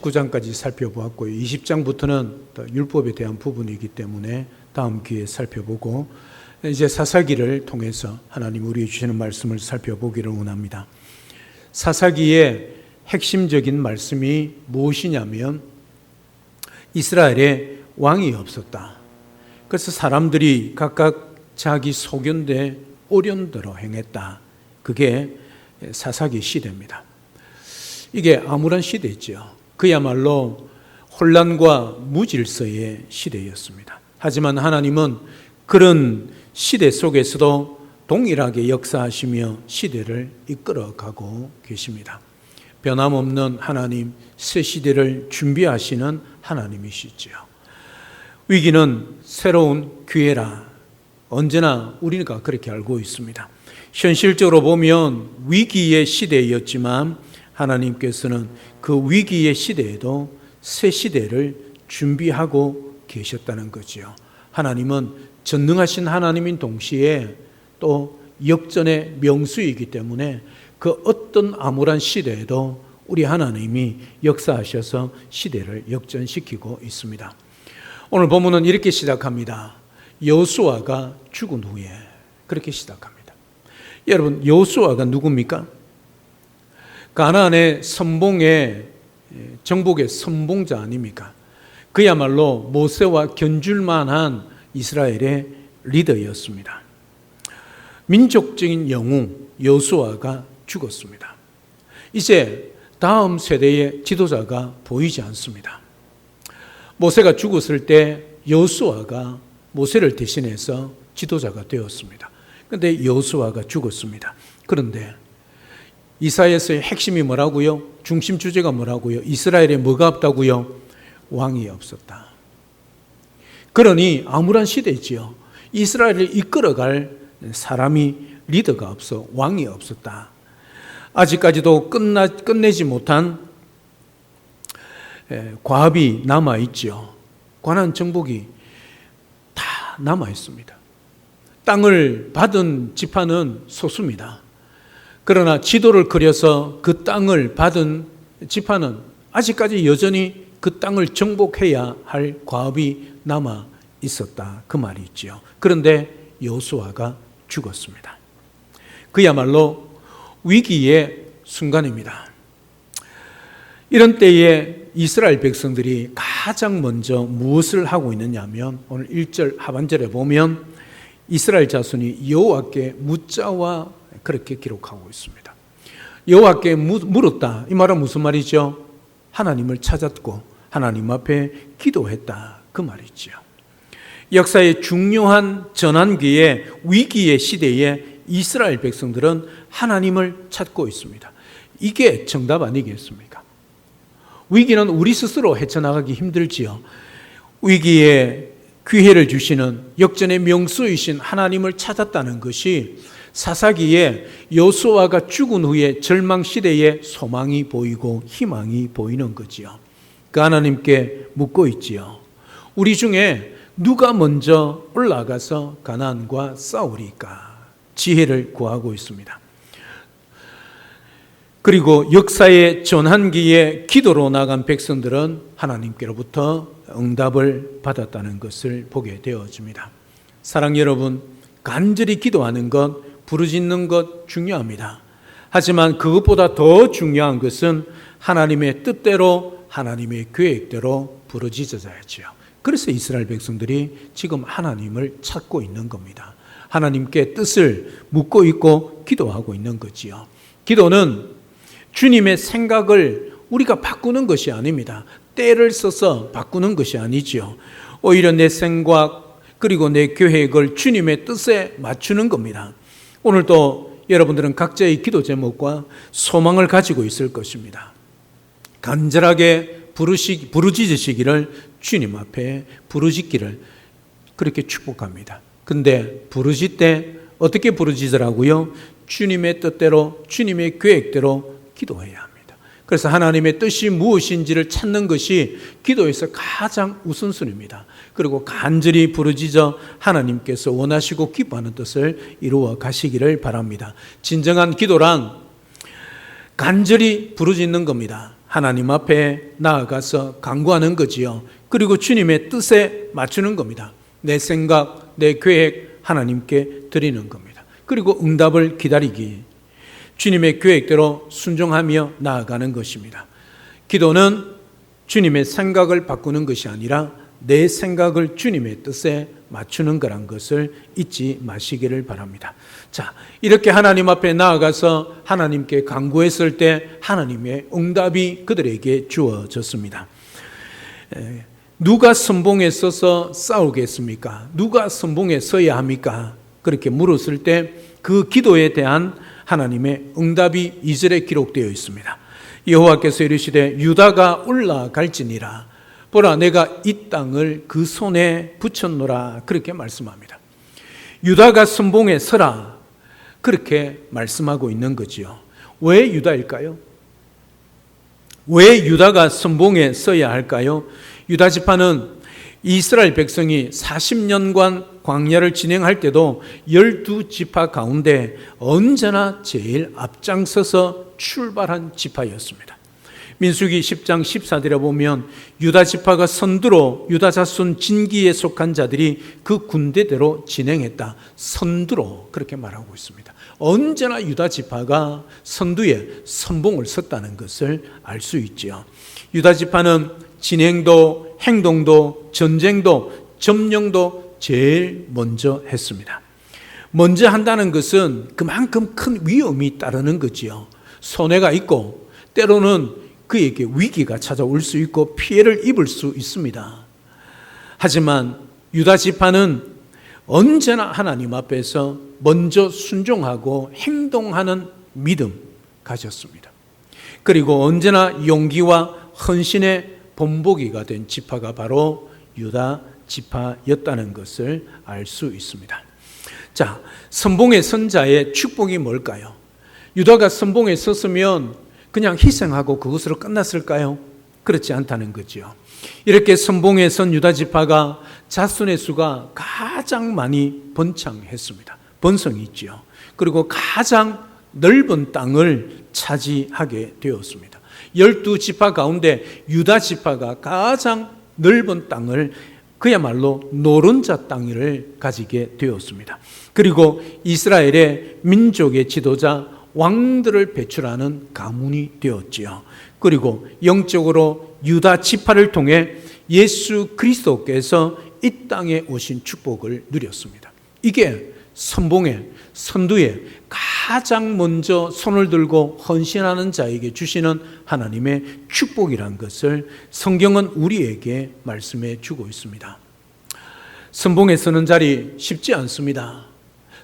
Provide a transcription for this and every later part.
19장까지 살펴보았고요. 20장부터는 율법에 대한 부분이기 때문에 다음 기회에 살펴보고, 이제 사사기를 통해서 하나님 우리에게 주시는 말씀을 살펴보기를 원합니다. 사사기의 핵심적인 말씀이 무엇이냐면 이스라엘에 왕이 없었다. 그래서 사람들이 각각 자기 소견대 오련대로 행했다. 그게 사사기 시대입니다. 이게 암울한 시대죠. 그야말로 혼란과 무질서의 시대였습니다. 하지만 하나님은 그런 시대 속에서도 동일하게 역사하시며 시대를 이끌어가고 계십니다. 변함없는 하나님, 새 시대를 준비하시는 하나님이시죠. 위기는 새로운 기회라. 언제나 우리가 그렇게 알고 있습니다. 현실적으로 보면 위기의 시대였지만 하나님께서는 그 위기의 시대에도 새 시대를 준비하고 계셨다는 거죠. 하나님은 전능하신 하나님인 동시에 또 역전의 명수이기 때문에 그 어떤 암울한 시대에도 우리 하나님이 역사하셔서 시대를 역전시키고 있습니다. 오늘 본문은 이렇게 시작합니다. 여호수아가 죽은 후에 그렇게 시작합니다. 여러분, 여호수아가 누굽니까? 가나안의 선봉의 정복의 선봉자 아닙니까? 그야말로 모세와 견줄만한 이스라엘의 리더였습니다. 민족적인 영웅 여호수아가 죽었습니다. 이제 다음 세대의 지도자가 보이지 않습니다. 모세가 죽었을 때 여호수아가 모세를 대신해서 지도자가 되었습니다. 그런데 여호수아가 죽었습니다. 그런데 이사야서의 핵심이 뭐라고요? 중심 주제가 뭐라고요? 이스라엘에 뭐가 없다고요? 왕이 없었다. 그러니 암울한 시대지요. 이스라엘을 이끌어갈 사람이 리더가 없어 왕이 없었다. 아직까지도 끝내지 못한 과업이 남아있죠. 관한 정복이 다 남아있습니다. 땅을 받은 지파는 소수입니다. 그러나 지도를 그려서 그 땅을 받은 지파는 아직까지 여전히 그 땅을 정복해야 할 과업이 남아 있었다. 그 말이 있죠. 그런데 여호수아가 죽었습니다. 그야말로 위기의 순간입니다. 이런 때에 이스라엘 백성들이 가장 먼저 무엇을 하고 있느냐 하면 오늘 1절 하반절에 보면 이스라엘 자손이 여호와께 묻자와 그렇게 기록하고 있습니다. 여호와께 물었다. 이 말은 무슨 말이죠? 하나님을 찾았고 하나님 앞에 기도했다. 그 말이죠. 역사의 중요한 전환기에 위기의 시대에 이스라엘 백성들은 하나님을 찾고 있습니다. 이게 정답 아니겠습니까? 위기는 우리 스스로 헤쳐나가기 힘들지요. 위기에 기회를 주시는 역전의 명수이신 하나님을 찾았다는 것이 사사기에 여호수아가 죽은 후에 절망시대에 소망이 보이고 희망이 보이는 거지요. 그 하나님께 묻고 있지요. 우리 중에 누가 먼저 올라가서 가나안과 싸우리까? 지혜를 구하고 있습니다. 그리고 역사의 전환기에 기도로 나간 백성들은 하나님께로부터 응답을 받았다는 것을 보게 되어집니다. 사랑 여러분, 간절히 기도하는 것, 부르짖는 것 중요합니다. 하지만 그것보다 더 중요한 것은 하나님의 뜻대로 하나님의 계획대로 부르짖어야지요. 그래서 이스라엘 백성들이 지금 하나님을 찾고 있는 겁니다. 하나님께 뜻을 묻고 있고 기도하고 있는 거지요. 기도는 주님의 생각을 우리가 바꾸는 것이 아닙니다. 때를 써서 바꾸는 것이 아니지요. 오히려 내 생각 그리고 내 계획을 주님의 뜻에 맞추는 겁니다. 오늘도 여러분들은 각자의 기도 제목과 소망을 가지고 있을 것입니다. 간절하게 부르짖으시기를 주님 앞에 부르짖기를 그렇게 축복합니다. 근데 부르짖 때 어떻게 부르짖으라고요? 주님의 뜻대로 주님의 계획대로 기도해야 합니다. 그래서 하나님의 뜻이 무엇인지를 찾는 것이 기도에서 가장 우선순위입니다. 그리고 간절히 부르짖어 하나님께서 원하시고 기뻐하는 뜻을 이루어 가시기를 바랍니다. 진정한 기도란 간절히 부르짖는 겁니다. 하나님 앞에 나아가서 간구하는 거지요. 그리고 주님의 뜻에 맞추는 겁니다. 내 생각, 내 계획 하나님께 드리는 겁니다. 그리고 응답을 기다리기, 주님의 계획대로 순종하며 나아가는 것입니다. 기도는 주님의 생각을 바꾸는 것이 아니라 내 생각을 주님의 뜻에 맞추는 거란 것을 잊지 마시기를 바랍니다. 자, 이렇게 하나님 앞에 나아가서 하나님께 간구했을 때 하나님의 응답이 그들에게 주어졌습니다. 누가 선봉에 서서 싸우겠습니까? 누가 선봉에 서야 합니까? 그렇게 물었을 때 그 기도에 대한 하나님의 응답이 2절에 기록되어 있습니다. 여호와께서 이르시되 유다가 올라갈지니라, 보라 내가 이 땅을 그 손에 붙였노라, 그렇게 말씀합니다. 유다가 선봉에 서라, 그렇게 말씀하고 있는 거지요. 왜 유다일까요? 왜 유다가 선봉에 서야 할까요? 유다 지파는 이스라엘 백성이 40년간 광야를 진행할 때도 12지파 가운데 언제나 제일 앞장서서 출발한 지파였습니다. 민수기 10장 14절에 보면 유다 지파가 선두로 유다 자손 진기에 속한 자들이 그 군대대로 진행했다. 선두로 그렇게 말하고 있습니다. 언제나 유다 지파가 선두에 선봉을 섰다는 것을 알 수 있지요. 유다 지파는 진행도 행동도 전쟁도 점령도 제일 먼저 했습니다. 먼저 한다는 것은 그만큼 큰 위험이 따르는 거지요. 손해가 있고 때로는 그에게 위기가 찾아올 수 있고 피해를 입을 수 있습니다. 하지만 유다 지파는 언제나 하나님 앞에서 먼저 순종하고 행동하는 믿음 가졌습니다. 그리고 언제나 용기와 헌신의 본보기가 된 지파가 바로 유다 지파였다는 것을 알 수 있습니다. 자, 선봉에 선 자의 축복이 뭘까요? 유다가 선봉에 섰으면 그냥 희생하고 그것으로 끝났을까요? 그렇지 않다는 거죠. 이렇게 선봉에 선 유다 지파가 자손의 수가 가장 많이 번창했습니다. 번성이 있죠. 그리고 가장 넓은 땅을 차지하게 되었습니다. 12지파 가운데 유다 지파가 가장 넓은 땅을, 그야말로 노른자 땅을 가지게 되었습니다. 그리고 이스라엘의 민족의 지도자 왕들을 배출하는 가문이 되었지요. 그리고 영적으로 유다 지파를 통해 예수 그리스도께서 이 땅에 오신 축복을 누렸습니다. 이게 선봉에, 선두에 가장 먼저 손을 들고 헌신하는 자에게 주시는 하나님의 축복이란 것을 성경은 우리에게 말씀해 주고 있습니다. 선봉에 서는 자리 쉽지 않습니다.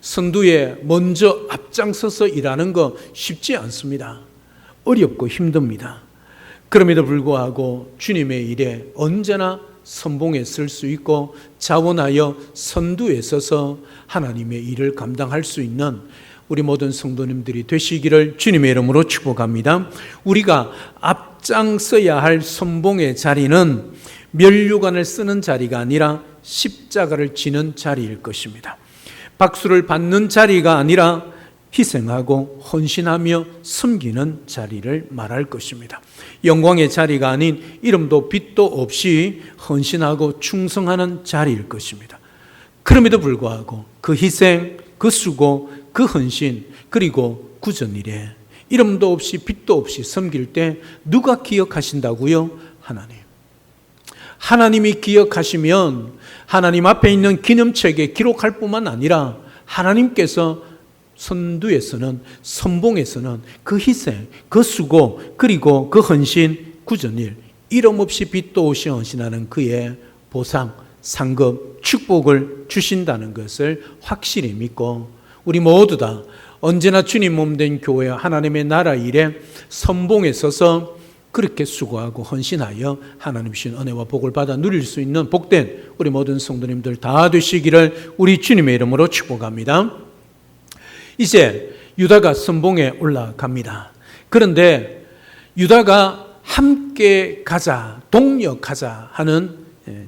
선두에 먼저 앞장서서 일하는 거 쉽지 않습니다. 어렵고 힘듭니다. 그럼에도 불구하고 주님의 일에 언제나 선봉에 설 수 있고 자원하여 선두에 서서 하나님의 일을 감당할 수 있는 우리 모든 성도님들이 되시기를 주님의 이름으로 축복합니다. 우리가 앞장서야 할 선봉의 자리는 면류관을 쓰는 자리가 아니라 십자가를 지는 자리일 것입니다. 박수를 받는 자리가 아니라 희생하고 헌신하며 섬기는 자리를 말할 것입니다. 영광의 자리가 아닌 이름도 빛도 없이 헌신하고 충성하는 자리일 것입니다. 그럼에도 불구하고 그 희생, 그 수고, 그 헌신, 그리고 구전일에 이름도 없이 빛도 없이 섬길 때 누가 기억하신다고요? 하나님. 하나님이 기억하시면 하나님 앞에 있는 기념책에 기록할 뿐만 아니라 하나님께서 선두에서는, 선봉에서는 그 희생, 그 수고, 그리고 그 헌신, 구전일, 이름 없이 빛도 없이 헌신하는 그의 보상, 상급, 축복을 주신다는 것을 확실히 믿고 우리 모두 다 언제나 주님 몸된 교회 하나님의 나라 일에 선봉에 서서 그렇게 수고하고 헌신하여 하나님 주신 은혜와 복을 받아 누릴 수 있는 복된 우리 모든 성도님들 다 되시기를 우리 주님의 이름으로 축복합니다. 이제 유다가 선봉에 올라갑니다. 그런데 유다가 함께 가자, 동력하자 하는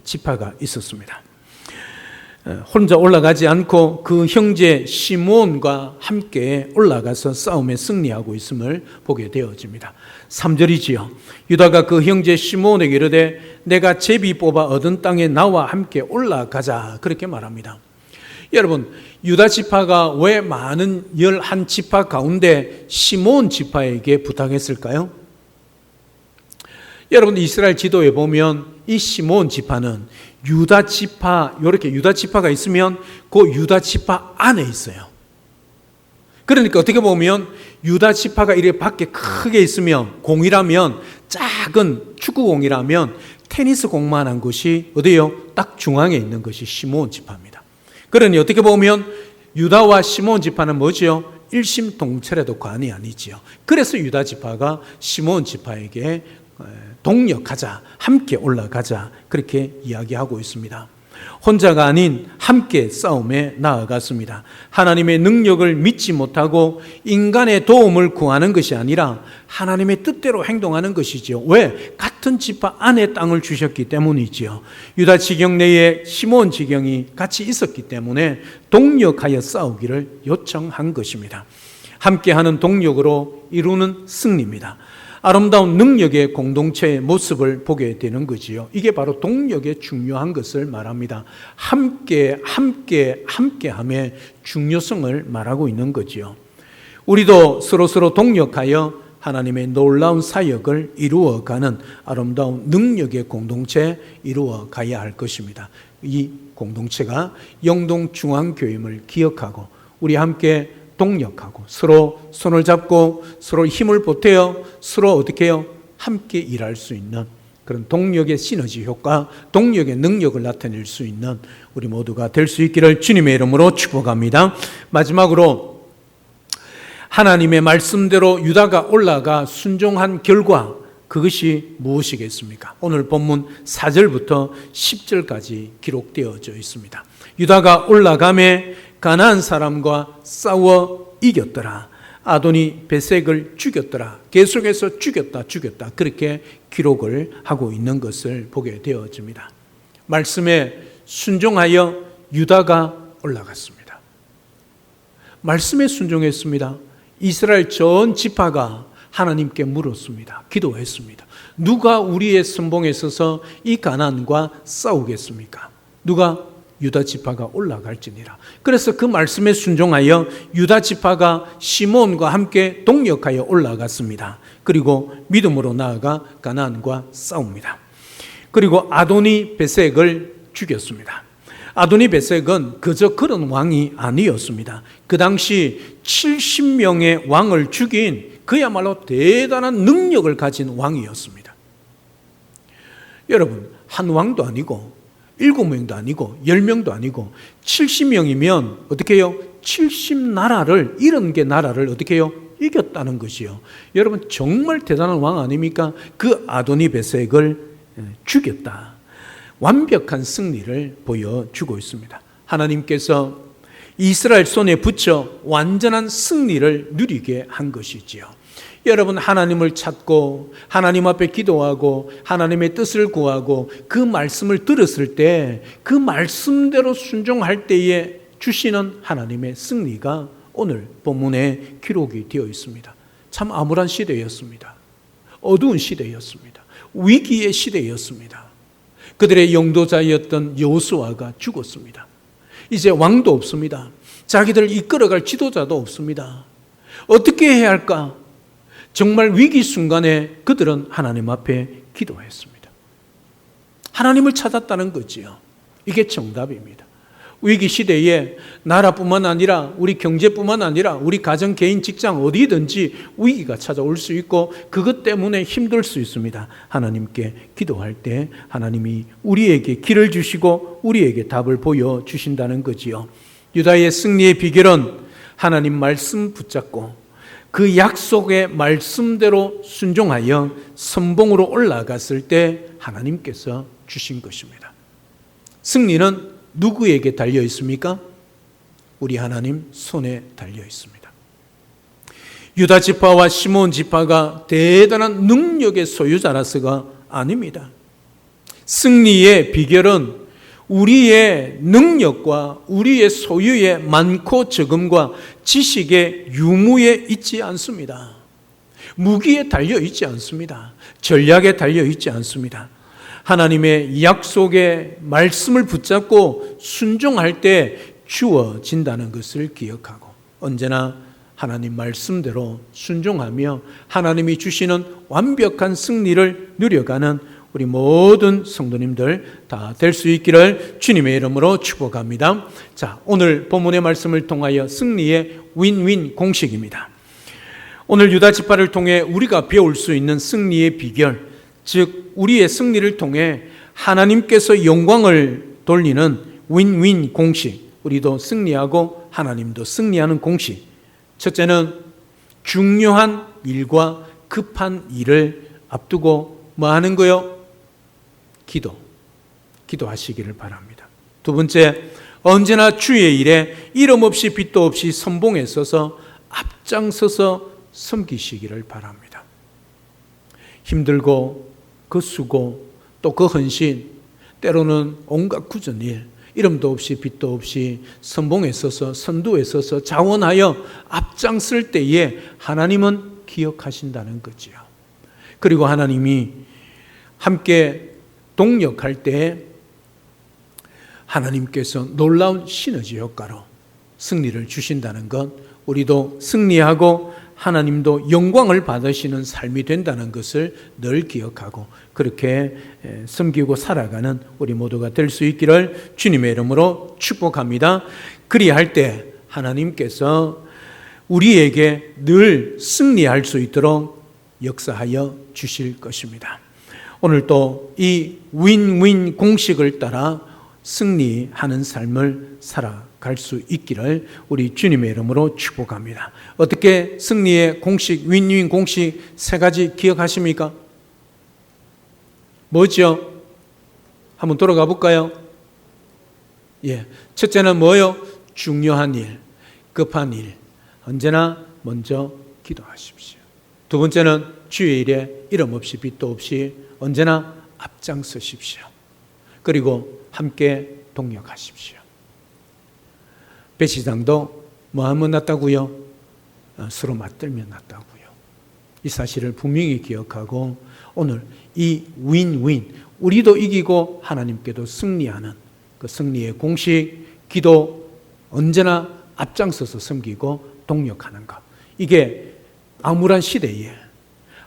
지파가 있었습니다. 혼자 올라가지 않고 그 형제 시므온과 함께 올라가서 싸움에 승리하고 있음을 보게 되어집니다. 3절이지요. 유다가 그 형제 시므온에게 이르되 내가 제비 뽑아 얻은 땅에 나와 함께 올라가자, 그렇게 말합니다. 여러분, 유다 지파가 왜 많은 11지파 가운데 시므온 지파에게 부탁했을까요? 여러분, 이스라엘 지도에 보면 이 시므온 지파는 유다 지파, 이렇게 유다 지파가 있으면 그 유다 지파 안에 있어요. 그러니까 어떻게 보면 유다 지파가 이렇게 밖에 크게 있으면, 공이라면 작은 축구공이라면 테니스 공만한 것이 어디요? 딱 중앙에 있는 것이 시므온 지파입니다. 그러니 어떻게 보면 유다와 시므온 지파는 뭐지요? 일심동체라도 관이 아니지요. 그래서 유다 지파가 시므온 지파에게 동력하자, 함께 올라가자, 그렇게 이야기하고 있습니다. 혼자가 아닌 함께 싸움에 나아갔습니다. 하나님의 능력을 믿지 못하고 인간의 도움을 구하는 것이 아니라 하나님의 뜻대로 행동하는 것이지요. 왜? 같은 지파 안에 땅을 주셨기 때문이지요. 유다 지경 내에 시므온 지경이 같이 있었기 때문에 동력하여 싸우기를 요청한 것입니다. 함께하는 동력으로 이루는 승리입니다. 아름다운 능력의 공동체의 모습을 보게 되는 거지요. 이게 바로 동력의 중요한 것을 말합니다. 함께함의 중요성을 말하고 있는 거지요. 우리도 서로 동력하여 하나님의 놀라운 사역을 이루어가는 아름다운 능력의 공동체 이루어가야 할 것입니다. 이 공동체가 영동중앙교회임을 기억하고 우리 함께 동력하고 서로 손을 잡고 서로 힘을 보태어 서로 어떻게 해요? 함께 일할 수 있는 그런 동력의 시너지 효과, 동력의 능력을 나타낼 수 있는 우리 모두가 될 수 있기를 주님의 이름으로 축복합니다. 마지막으로 하나님의 말씀대로 유다가 올라가 순종한 결과, 그것이 무엇이겠습니까? 오늘 본문 4절부터 10절까지 기록되어져 있습니다. 유다가 올라가매 가나안 사람과 싸워 이겼더라. 아도니 베색을 죽였더라. 계속해서 죽였다. 그렇게 기록을 하고 있는 것을 보게 되어집니다. 말씀에 순종하여 유다가 올라갔습니다. 말씀에 순종했습니다. 이스라엘 전 지파가 하나님께 물었습니다. 기도했습니다. 누가 우리의 선봉에 서서 이 가나안과 싸우겠습니까? 누가? 유다 지파가 올라갈지니라. 그래서 그 말씀에 순종하여 유다 지파가 시므온과 함께 동력하여 올라갔습니다. 그리고 믿음으로 나아가 가나안과 싸웁니다. 그리고 아도니 베색을 죽였습니다. 아도니 베색은 그저 그런 왕이 아니었습니다. 그 당시 70명의 왕을 죽인 그야말로 대단한 능력을 가진 왕이었습니다. 여러분, 한 왕도 아니고 7명도 아니고 10명도 아니고 70명이면 어떻게 해요? 70나라를, 70개 나라를 어떻게 해요? 이겼다는 것이요. 여러분, 정말 대단한 왕 아닙니까? 그 아도니 베색을 죽였다. 완벽한 승리를 보여주고 있습니다. 하나님께서 이스라엘 손에 붙여 완전한 승리를 누리게 한 것이지요. 여러분, 하나님을 찾고 하나님 앞에 기도하고 하나님의 뜻을 구하고 그 말씀을 들었을 때 그 말씀대로 순종할 때에 주시는 하나님의 승리가 오늘 본문에 기록이 되어 있습니다. 참 암울한 시대였습니다. 어두운 시대였습니다. 위기의 시대였습니다. 그들의 영도자였던 여호수아가 죽었습니다. 이제 왕도 없습니다. 자기들을 이끌어갈 지도자도 없습니다. 어떻게 해야 할까? 정말 위기 순간에 그들은 하나님 앞에 기도했습니다. 하나님을 찾았다는 거지요. 이게 정답입니다. 위기 시대에 나라뿐만 아니라 우리 경제뿐만 아니라 우리 가정, 개인, 직장 어디든지 위기가 찾아올 수 있고 그것 때문에 힘들 수 있습니다. 하나님께 기도할 때 하나님이 우리에게 길을 주시고 우리에게 답을 보여주신다는 거지요. 유다의 승리의 비결은 하나님 말씀 붙잡고 그 약속의 말씀대로 순종하여 선봉으로 올라갔을 때 하나님께서 주신 것입니다. 승리는 누구에게 달려 있습니까? 우리 하나님 손에 달려 있습니다. 유다 지파와 시므온 지파가 대단한 능력의 소유자라서가 아닙니다. 승리의 비결은 우리의 능력과 우리의 소유의 많고 적음과 지식의 유무에 있지 않습니다. 무기에 달려 있지 않습니다. 전략에 달려 있지 않습니다. 하나님의 약속의 말씀을 붙잡고 순종할 때 주어진다는 것을 기억하고 언제나 하나님 말씀대로 순종하며 하나님이 주시는 완벽한 승리를 누려가는 우리 모든 성도님들 다 될 수 있기를 주님의 이름으로 축복합니다. 자, 오늘 본문의 말씀을 통하여 승리의 윈윈 공식입니다. 오늘 유다 지파를 통해 우리가 배울 수 있는 승리의 비결, 즉 우리의 승리를 통해 하나님께서 영광을 돌리는 윈윈 공식, 우리도 승리하고 하나님도 승리하는 공식. 첫째는 중요한 일과 급한 일을 앞두고 뭐 하는 거요? 기도하시기를 바랍니다. 두 번째, 언제나 주의 일에 이름 없이 빚도 없이 선봉에 서서 앞장서서 섬기시기를 바랍니다. 힘들고 그 수고 또 그 헌신, 때로는 온갖 굳은 일, 이름도 없이 빚도 없이 선봉에 서서 선두에 서서 자원하여 앞장설 때에 하나님은 기억하신다는 거지요. 그리고 하나님이 함께 동력할 때 하나님께서 놀라운 시너지 효과로 승리를 주신다는 것, 우리도 승리하고 하나님도 영광을 받으시는 삶이 된다는 것을 늘 기억하고 그렇게 섬기고 살아가는 우리 모두가 될 수 있기를 주님의 이름으로 축복합니다. 그리할 때 하나님께서 우리에게 늘 승리할 수 있도록 역사하여 주실 것입니다. 오늘 또 이 윈윈 공식을 따라 승리하는 삶을 살아갈 수 있기를 우리 주님의 이름으로 축복합니다. 어떻게 승리의 공식, 윈윈 공식 세 가지 기억하십니까? 뭐죠? 한번 돌아가 볼까요? 첫째는 뭐요? 중요한 일, 급한 일, 언제나 먼저 기도하십시오. 두 번째는 주의 일에 이름 없이 빚도 없이 언제나 앞장서십시오. 그리고 함께 동력하십시오. 배시장도 뭐 하면 낫다고요? 서로 맞들면 낫다고요. 이 사실을 분명히 기억하고 오늘 이 윈윈, 우리도 이기고 하나님께도 승리하는 그 승리의 공식, 기도, 언제나 앞장서서 섬기고 동력하는 것. 이게 암울한 시대에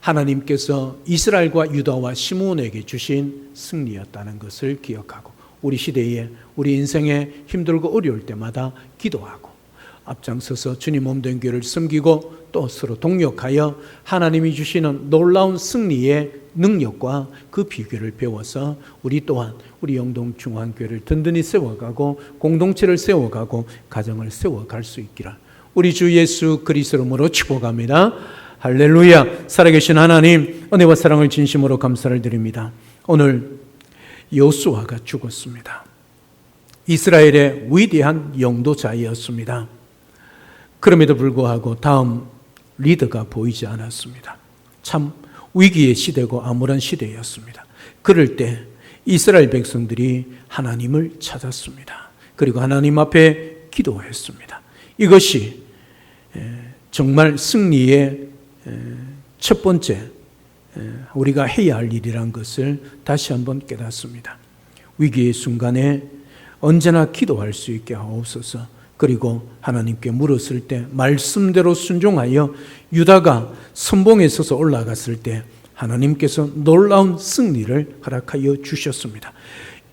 하나님께서 이스라엘과 유다와 시므온에게 주신 승리였다는 것을 기억하고 우리 시대에 우리 인생에 힘들고 어려울 때마다 기도하고 앞장서서 주님 몸된 교회를 섬기고 또 서로 동력하여 하나님이 주시는 놀라운 승리의 능력과 그 비결을 배워서 우리 또한 우리 영동 중앙교회를 든든히 세워가고 공동체를 세워가고 가정을 세워갈 수 있기를 우리 주 예수 그리스도로 축복합니다. 할렐루야. 살아계신 하나님, 은혜와 사랑을 진심으로 감사를 드립니다. 오늘 여호수아가 죽었습니다. 이스라엘의 위대한 영도자였습니다. 그럼에도 불구하고 다음 리더가 보이지 않았습니다. 참 위기의 시대고 암울한 시대였습니다. 그럴 때 이스라엘 백성들이 하나님을 찾았습니다. 그리고 하나님 앞에 기도했습니다. 이것이 정말 승리의 첫 번째 우리가 해야 할 일이란 것을 다시 한번 깨닫습니다. 위기의 순간에 언제나 기도할 수 있게 하옵소서. 그리고 하나님께 물었을 때 말씀대로 순종하여 유다가 선봉에 서서 올라갔을 때 하나님께서 놀라운 승리를 허락하여 주셨습니다.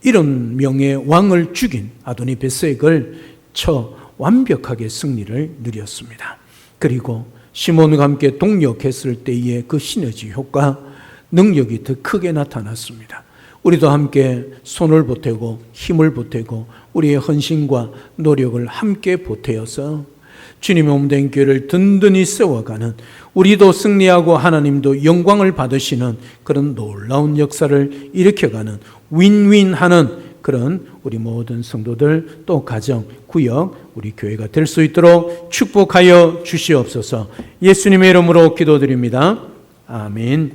이런 명의 왕을 죽인 아도니 베섹을 쳐 완벽하게 승리를 누렸습니다. 그리고 시몬과 함께 동력했을 때의 그 시너지 효과, 능력이 더 크게 나타났습니다. 우리도 함께 손을 보태고 힘을 보태고 우리의 헌신과 노력을 함께 보태어서 주님의 몸된 교회를 든든히 세워가는, 우리도 승리하고 하나님도 영광을 받으시는 그런 놀라운 역사를 일으켜가는 윈윈하는 그런 우리 모든 성도들, 또 가정, 구역, 우리 교회가 될 수 있도록 축복하여 주시옵소서. 예수님의 이름으로 기도드립니다. 아멘.